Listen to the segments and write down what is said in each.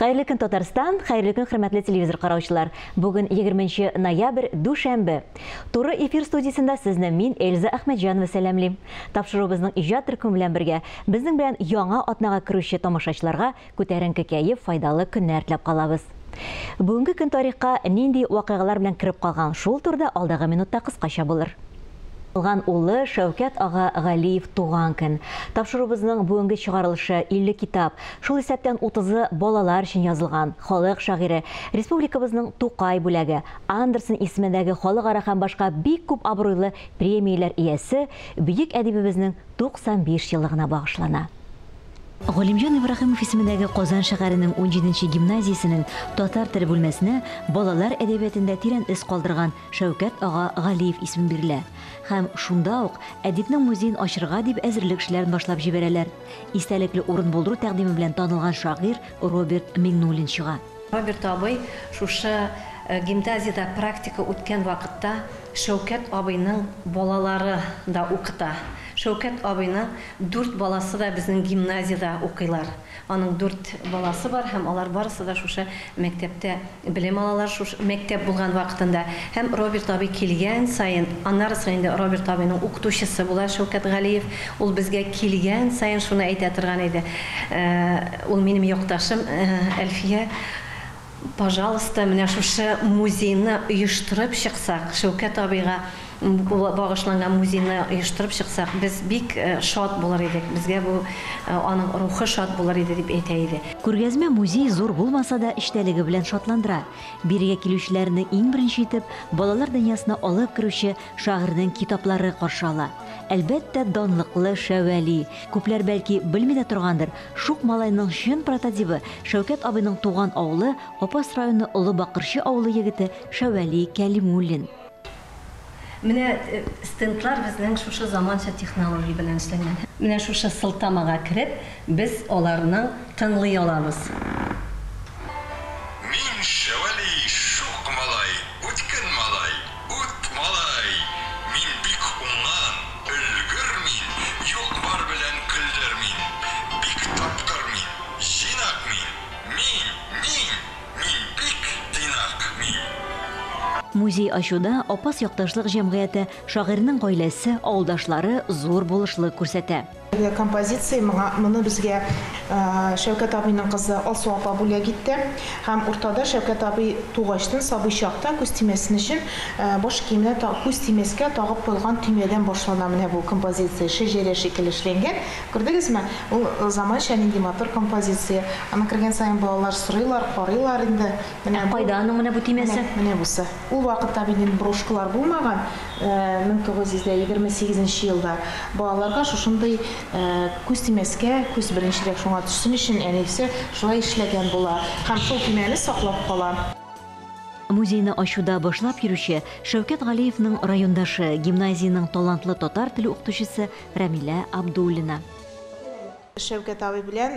Хәерле көн Татарстан, хәерле көн хөрмәтле телевизор караучылар. Бүген 20 ноябрь дүшәмбе. Туры эфир студиясында сезне мин Эльза Әхмәтҗанова сәламлыйм. Тапшыруыбызның иҗат төркеме белән бергә безнең белән яңа атнага керүче тамашачыларга күтәренке кәеф, файдалы көннәр теләп калабыз. Бүгенге көн тарихка нинди вакыйгалар белән кирип калган, шул турыда алдагы минутта кыскача булыр. Улы Шәүкәт ага Галиев туган көн. Тапшыруыбызның бүгенге чыгарылышы 50 китап. Шул исәптән 30-ы балалар өчен язылган. Халык шагыйре, республикабызның Тукай бүләге, Андерсон исемендәге халыкара һәм башка бик күп абруйлы премияләр иясе бөек әдибебезнең 95 еллыгына багышлана. Галимҗан Ибраһимов исемендәге Казан шәһәренең 17-нче гимназиясенең татар теле бүлмәсенә балалар әдәбиятында тирән эз калдырган Шәүкәт ага Галиев исеме бирелә. Һәм шунда ук әдипнең музеен ачырга дип әзерлек эшләрен башлап җибәрәләр. Истәлекле урын булдыру тәкъдиме белән танылган шагыйрь Роберт Миңнуллин чыга. Роберт абый шушы гимназиядә практика үткән вакытта Шәүкәт абыйның балалары да укыта. Шәүкәт абыйның 4 баласы да безнең гимназиядә укыйлар. Аның 4 баласы бар һәм алар барысы да шушы мәктәптә белем алалар, шушы мәктәп булган вакытында. Һәм Роберт абый килгән сайын, аннары сайын Роберт абыйның укытучысы була Шәүкәт Галиев. Ул безгә килгән сайын шуны әйтә торган иде. Ул минем якташым Әлфия, пожалуйста, менә шушы музейны оештырып чыксак, Шәүкәт абыйга багышланган музейны оештырып чыксак, без бик шат булыр идек. Безгә бу аның рухы шат булыр иде дип әйтә иде. Күргәзмә музей зур булмаса да эштәлеге белән шатландыра. Биргә килүчеләрне иң беренче итеп балалар дөньясына алып керүче шагыйрьнең китаплары каршы ала. Әлбәттә, данлыклы Шәвәли. Күпләр бәлки белми дә торгандыр. Шук малайның чын прототипы Шәүкәт абыйның туган авылы, Апас районы Олы Бакырчы авылы егете Шәвәли Кәлимуллин. Менә стендлар безнең шушы заманча технология белән эшләнгән. Менә шушы сылтамага кирип, без аларны тыңлый алабыз. Мин Шәвәли шук малай, үткен малай, ут малай. Мин бик уңган, өлгер мин, юк бар белән көлдер мин. Бик тапкыр мин, җинак мин. Мин бик тыйнак мин. Музей ачуда Апас якташлык җәмгыяте шагыйрьнең гаиләсе, авылдашлары зур булышлык күрсәтә. Композиция моны безгә Шәүкәт абыйның кызы Алсу апа бүләк итте. Һәм уртада Шәүкәт абый тугачтан сабый чакта күз тимәсен өчен баш киеменә күз тимәскә тагып куелган төймәдән башлана менә бу композиция шәҗәрә шикелле эшләнгән. Күрдегезме? Ул заманча нинди матур композиция. Аны кергән саен балалар сорыйлар, карыйлар инде. Менә кайда аның менә бу тимәсе? Менә бусы. Ул вакытта минем брошкалар булмаган. 1928 елда балаларга шушындай күз тимәскә, күз беренчелек шуңа төшсен өчен әнисе шулай эшләгән була. Һәм шул төймәне саклап кала. Музейны ачуда башлап йөрүче Шәүкәт Галиевның райондашы, гимназияның талантлы татар теле укытучысы Рамилә Абдуллина. Шәүкәт абый белән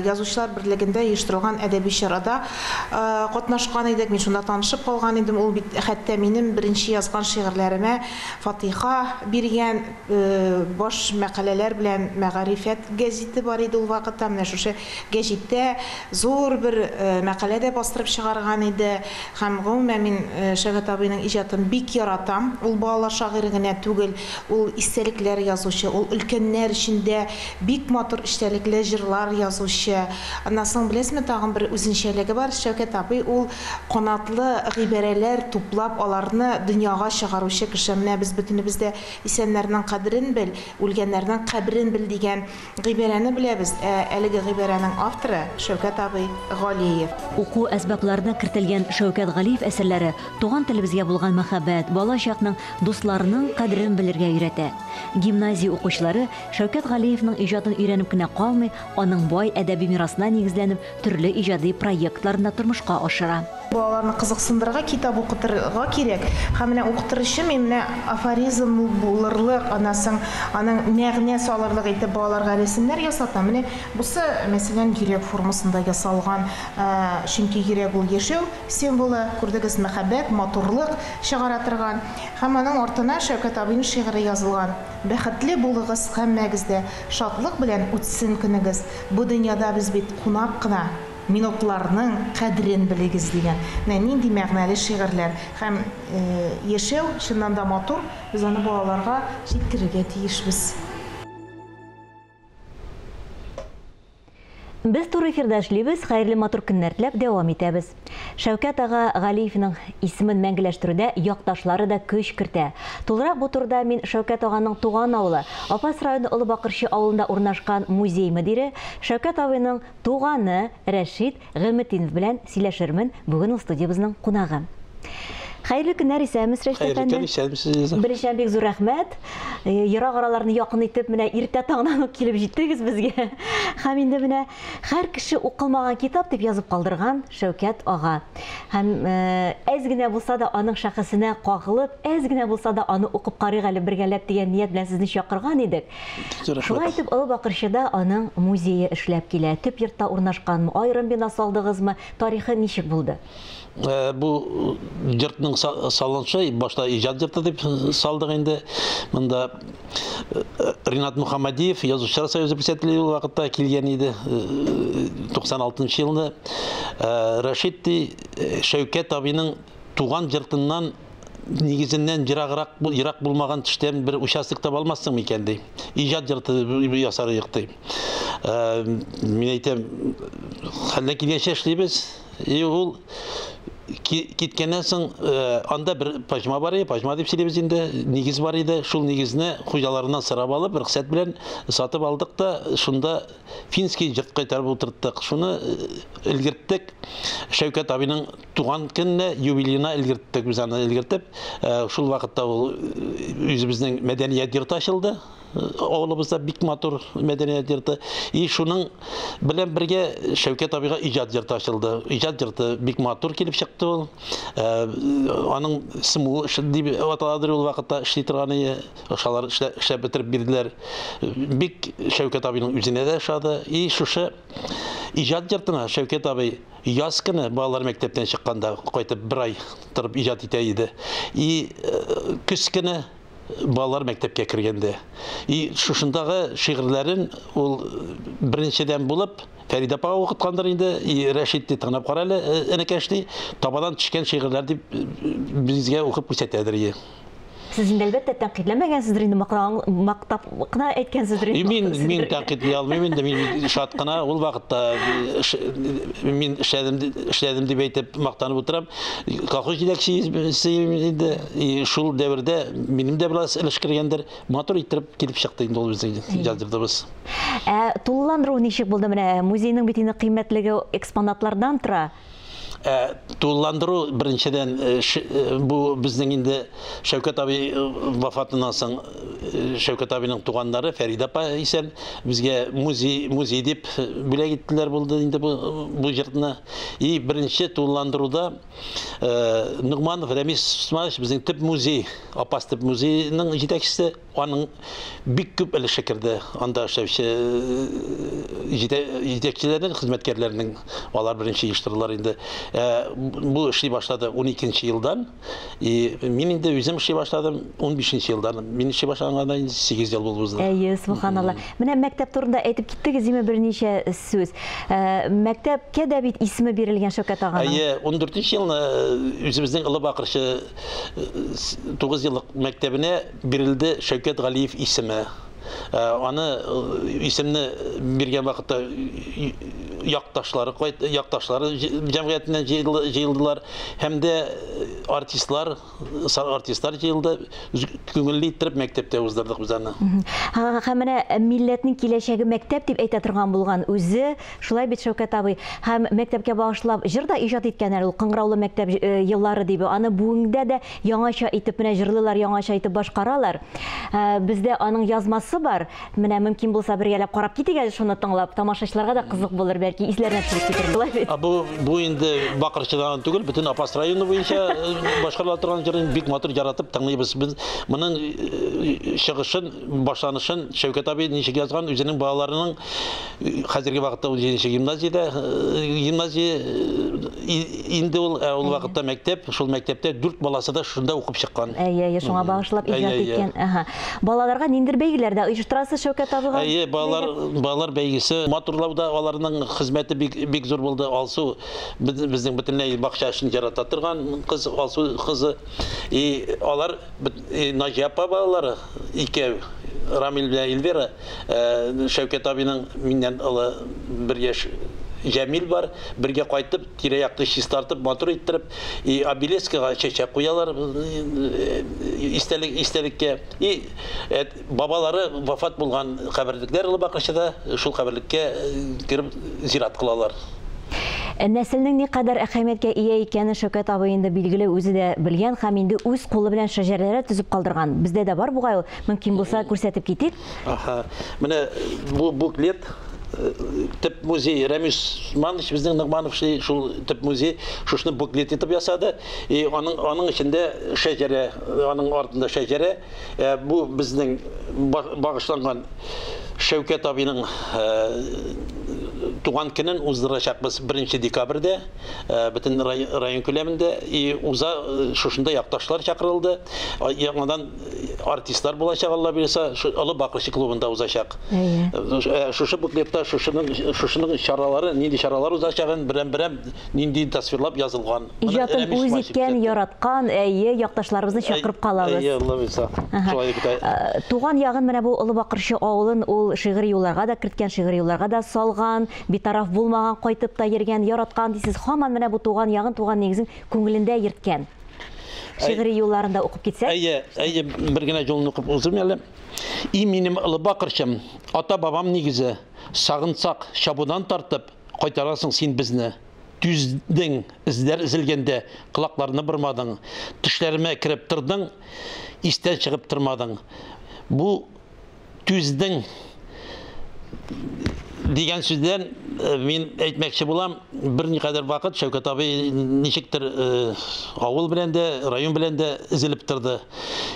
язучылар берлегендә оештырылган әдәби чарада катнашкан идек. Мин шунда танышып калган идем. Ул бит хәтта минем беренче язган шигырьләремә Фатиха биргән баш мәкаләләр белән Мәгарифәт гәзите бар иде ул вакытта. Менә шушы гәзиттә зур бер мәкалә дә бастырып чыгарган иде. Һәм гомумән мин Шәүкәт абыйның иҗатын бик яратам. Ул балалар шагыйре генә түгел, ул истәлекләр язучы, ул өлкәннәр өчендә бик матур истәлекле җырлар язучы. Аннан соң беләсезме, тагын бер үзенчәлеге бар. Шәүкәт абый ул канатлы гыйбарәләр туплап, аларны дөньяга чыгаручы кеше. Менә без бөтенебез дә исәннәрнең кадерен бел, үлгәннәрнең каберен бел дигән гыйбарәне беләбез. Әлеге гыйбарәнең авторы Шәүкәт абый Галиев. Уку әсбапларына кертелгән Шәүкәт Галиев әсәрләре туган телебезгә булган мәхәббәт, балачакның, дусларының кадерен белергә өйрәтә. Гимназия укучылары Шәүкәт Галиевның иҗатын өйрәнеп кенә калмый, аның бай әдәби мирасына нигезләнеп, төрле иҗади проектларны тормышка ашыра. Балаларны кызыксындырырга китап укытырга кирәк. Һәм менә укытырчы менә афоризм булырлык, анасын аның мәгънә салырлык итеп балаларга рәсемнәр ясата. Менә бусы мәсәлән йөрәк формасында ясалган, чөнки йөрәк ул яшәү символы, күрдегез, мәхәббәт, матурлык чыгара торган. Һәм аның артына Шәүкәт абыйның шигыре язылган. Бәхетле булыгыз һәммәгездә, шатлык белән үтсен көнегез. Бу дөньяда без бит кунак кына. минутларның кадерен белегез дигән. Нинди мәгънәле шигырьләр һәм яшәү чыннан да матур, без аны балаларга җиткерергә тиешбез. Без тур эфирда эшлибез, хәерле матур көннәр теләп дәвам итәбез. Шәүкәт ага Галиевның исемен мәңгеләштерүдә якташлары да көч кертә. Тулырак бу турда мин Шәүкәт аганың туган авылы, Апас районы Олыбакырчы авылында урнашкан музей мөдире Шәүкәт абыйның туганы Рәшит Гыйлметдинов белән сөйләшермен. Бүген ул студиябызның кунагы. Хәерле көннәр, исәнмез, Рәшит әфәнде. Беренчән бик зур рәхмәт. Ерак араларны якын итеп, менә иртә таңнан ук килеп җиттегез безгә. Һәм инде менә һәр кеше укылмаган китап дип язып калдырган Шәүкәт ага. Һәм әз генә булса да аның шәхесенә кагылып, әз генә булса да аны укып карыйк әле бергәләп дигән ният белән сезне чакырган идек. Шулай итеп, Олыбакырчыда аның музее эшләп килә. Төп йортта урнашканмы, аерым бина салдыгызмы, тарихы ничек булды? Бу йортның салынышы башта иҗат йорты дип салдык инде. Монда Ринат Мухаммадиев, Язучылар союзы председателе вакытта килгән иде 96 елда. Рәшит Шәүкәт абыйның туган йортыннан нигезеннән ерак булмаган төштән бер участок таба алмассың микән ди. Иҗат йорты ясары йорты. Мин әйтәм, хәллән килгәнчә эшлибез. Ул киткәннән соң анда бер пажма бар иде, пажма дип сөйлибез инде, нигез бар иде. Шул нигезне хуҗаларыннан сорап алып, рөхсәт белән сатып алдык та, шунда финский йорт кайтарып утырттык. Шуны илгерттек. Шәүкәт абыйның туган көнне юбилейына илгерттек, без аны илгертеп, шул вакытта ул үзебезнең мәдәният йорты ачылды. Авылыбызда бик матур мәдәният йорты. И шуның белән бергә Шәүкәт абыйга иҗат йорты ачылды. Иҗат йорты бик матур килеп чыкты ул. Аның СМУ дип аталадыр ул вакытта эшли торганы, ошалар эшләп бетереп бирделәр. Бик Шәүкәт абыйның үзенә дә ошады. И шушы иҗат йортына Шәүкәт абый яз көне балалар мәктәптән чыкканда кайтып бер ай торып иҗат итә иде. И көз көне балалар мәктәпкә кергәндә. И шушындагы шигырьләрен ул беренчедән булып Фәридә апа укыткандыр инде. И Рәшит тыңлап кара әле, энекәшти табадан төшкән шигырьләр дип безгә укып күрсәтәдер. Сез инде әлбәттә тәнкыйтьләмәгәнсездер инде, мактап кына әйткәнсездер инде. Мин тәнкыйтьли алмыйм инде, мин шат кына ул вакытта мин эшләдем дип әйтеп мактанып утырам. Колхоз җитәкчесе инде, шул дәвердә минем дә бераз өлеш кергәндер, матур иттереп килеп чыкты инде ул безнең җадырдыбыз. Тулыландыру ничек булды менә? Музейның бит инде кыйммәтлеге экспонатлардан тора. Тулыландыру беренчедән бу безнең инде Шәүкәт абый вафатыннан соң Шәүкәт абыйның туганнары Фәридә апа исән безгә музей дип бүләк иттеләр булды инде бу йортны. И беренче тулыландыруда Нугманов Рамис Усманович безнең төп музей, Апас төп музейның җитәкчесе, аның бик күп өлеше керде. Анда эшләүче җитәкчеләрнең, хезмәткәрләрнең алар беренче оештырулар инде. Бу эшли башлады 12 елдан. И мин инде үзем эшли башладым 15 елдан. Мин эшли башлаганда 8 ел булды бездә. Әйе, субханалла. Менә мәктәп турында әйтеп киттегез име берничә сүз. Мәктәпкә дә бит исеме бирелгән Шәүкәт аганың. Әйе, 14 елны үзебезнең Олыбакырчы 9 еллык мәктәбенә бирелде Шәүкәт Галиев исеме. Аны исемне биргән вакытта якташлары җәмгыятеннән җыелдылар һәм дә артистлар җыелды. Күңелле иттереп мәктәптә уздырдык без аны. Һәм менә милләтнең киләчәге мәктәп дип әйтә торган булган үзе, шулай бит Шәүкәт абый һәм мәктәпкә багышлап җыр да иҗат иткән әле ул Кыңгыраулы мәктәп еллары дип. Аны бүгенгдә дә яңача итеп менә җырлыйлар, яңача итеп башкаралар. Бездә аның язмасы бар. Менә мөмкин булса бергәләп карап китик әле шуны тыңлап. Тамашачыларга да кызык булыр, бәлки исләренә төшеп китер. Бу инде Бакырчыдан түгел, бөтен Апас районы буенча башкарыла торган җырын бик матур яратып тыңлыйбыз. Без моның чыгышын, башланышын Шәүкәт абый ничек язган, үзенең балаларының хәзерге вакытта 17 гимназия инде ул вакытта мәктәп, шул мәктәптә 4 баласы да шунда укып чыккан. Әйе, шуңа багышлап иҗат иткән. Балаларга ниндер бәйгеләр да оештырасыз Шәүкәт абыга? Балалар бәйгесе матурлауда аларның хезмәте бик зур булды. Алсу безнең бөтенләй бакча эшен ярата торган кыз, Алсу кызы. Алар Наҗия апа балалары икәү, Рамил белән Эльвира, Шәүкәт абыйның миннән олы 1 яшь Җәмил бар, бергә кайтып, тирә-якты чистартып, матур иттереп, обелискага чәчәк куялар истәлеккә. Бабалары вафат булган каберлекләр улы Бакырчыда, шул каберлеккә кирип зират кылалар. Нәселнең ни кадәр әһәмияткә ия икәнен Шәүкәт абый инде билгеле үзе дә белгән һәм инде үз кулы белән шәҗәрәләр төзеп калдырган. Бездә дә бар бугай, мөмкин булса күрсәтеп китик. Менә бу буклет тип музей Рамис Усманович безнең Нигъманов шул тип музей шушны буклет итеп ясады. Аның эчендә шәҗәрә, аның артында шәҗәрә. Бу безнең багышланган Шәүкәт абыйның туган көнен уздырачакбыз 1 декабрьдә бөтен район күләмендә. Уза шушында якташлар чакырылды. Яңадан артистлар булачак, Алла бирсә, Олы Бакырчы клубында узачак. Шушы буклетта шушының чаралары, нинди чаралар узачагын берәм нинди тасвирлап язылган. Иҗатын үз иткән, яраткан, якташларыбызны чакырып калабыз. Алла бирсә. Туган ягын менә бу Олы Бакырчы авылын ул шигъри юлларга да керткән, шигъри юлларга да салган, битараф булмаган, кайтып та йөргән, яраткан дисез, һаман менә бу туган ягын, туган нигезен күңелендә йөрткән. Шигъри юлларында укып китсәк. Бер генә җолны укып узым әле. Минем Олы Бакырчым, ата-бабам нигезе, сагынсак, чабудан тартып, кайтарасың син безне. Түздең, эзләр изелгәндә, кылакларны бырмадың, төшләремә кирип тордың, истән чыгып тормадың. Бу түздең дигән сүздән мин әйтмәкче булам, берникадәр вакыт Шәүкәт абый ничектер авыл белән дә, район белән дә изелеп торды.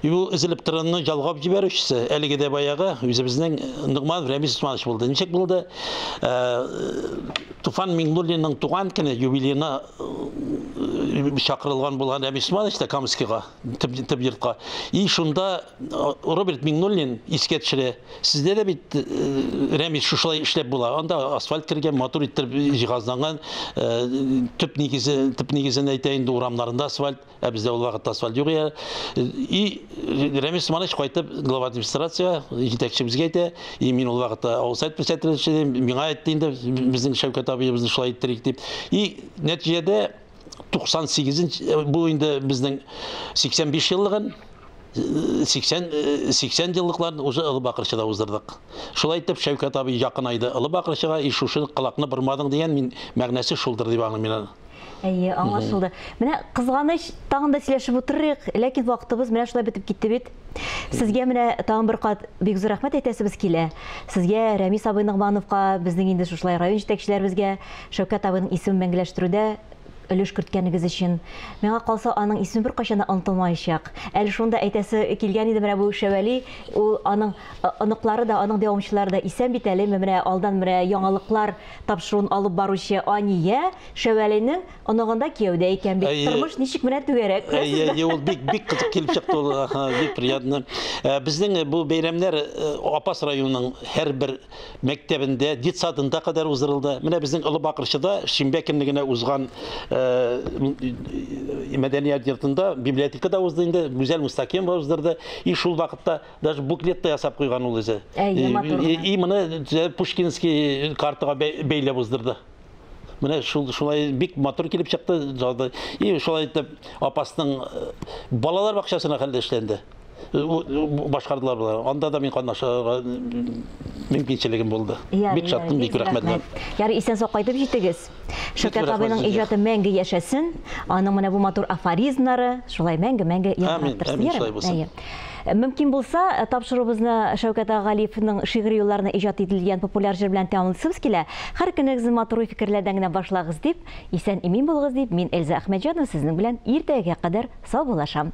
Бу изелеп торганны жалгап җибәрүчесе әлеге дә баягы үзебезнең Нигъманов Рамис Усманович булды. Ничек булды? Туфан Миңнуллинның туган көне юбилейына чакырылган булган Рамис Усманович та Камскига, тип йортка. Шунда Роберт Миңнуллин искә төшерә. Сездә дә бит Рамис шушылай эшләп була. Анда асфальт кергән, матур иттереп җиһазланган, төп нигезен әйтәйин, урамнарында асфальт, бездә ул вакытта асфальт юк. Рамис Усманович кайтып глава администрация җитәкчебезгә әйтә, мин ул вакытта аусайт председатель, миңа әйтте инде безнең Шәүкәт абыебызны шулай иттерик дип. Нәтиҗәдә 98 бу инде безнең 85 еллыгын 80 еллыкларын уже Олы Бакырчыда уздырдык. Шулай итеп Шәүкәт абый якынайды Олы Бакырчыга, шушы кылакны бырмадың дигән мин мәгънәсе шулдыр дип аңлыйм мин. Аңлашылды. Менә кызганыч, тагын да сөйләшеп утырыйк, ләкин вакытыбыз менә шулай бетеп китте бит. Сезгә менә тагын бер кат бик зур рәхмәт әйтәсебез килә. Сезгә, Рамис абый Нигъмановка, безнең инде шулай район җитәкчеләребезгә Шәүкәт абыйның исемен мәңгеләштерүдә өлеш керткәнегез өчен. Миңа калса, аның исеме бер кайчан да онытылмаячак. Әле шунда әйтәсе килгән иде менә бу Шәвәли, ул аның оныклары да, аның дәвамчылары да исән бит әле. Менә алдан менә яңалыклар тапшыруын алып баручы Ания Шәвәлинең оныгында кияүдә икән бит. Тормыш ничек менә түгәрәк? Ул бик кызык килеп чыкты, бик приятно. Безнең бу бәйрәмнәр Апас районының һәрбер мәктәбендә, детсадында кадәр уздырылды. Менә безнең Олы Бакырчыда шимбә көнлегенә узган мәдәният йортында, библиотекада узды инде, Гүзәл Мустаким уздырды. Шул вакытта даже буклетта ясап куйган ул үзе. Моны Пушкинский картага бәйләп уздырды. Менә шулай бик матур килеп чыкты. Шулай итеп апасының балалар бакчасына хәлдә эшләнде. Башкардылар булар. Анда да мин катнашырга мөмкинчелегем булды. Бик шаттым, бик рәхмәт. Ярый, исән сак кайтып җитегез. Шәүкәт абыйның иҗаты мәңге яшәсен. Аның менә бу матур афоризмнары шулай мәңге яңгырап торсын. Мөмкин булса, тапшыруыбызны Шәүкәт Галиевның шигъри юлларына иҗат ителгән популяр җыр белән тәмамлыйсыбыз килә. Һәр көнегезне матур фикерләрдән генә башлагыз дип, исән имин булыгыз дип, мин Эльза Әхмәтҗанова сезнең белән иртәгә кадәр сау булашам.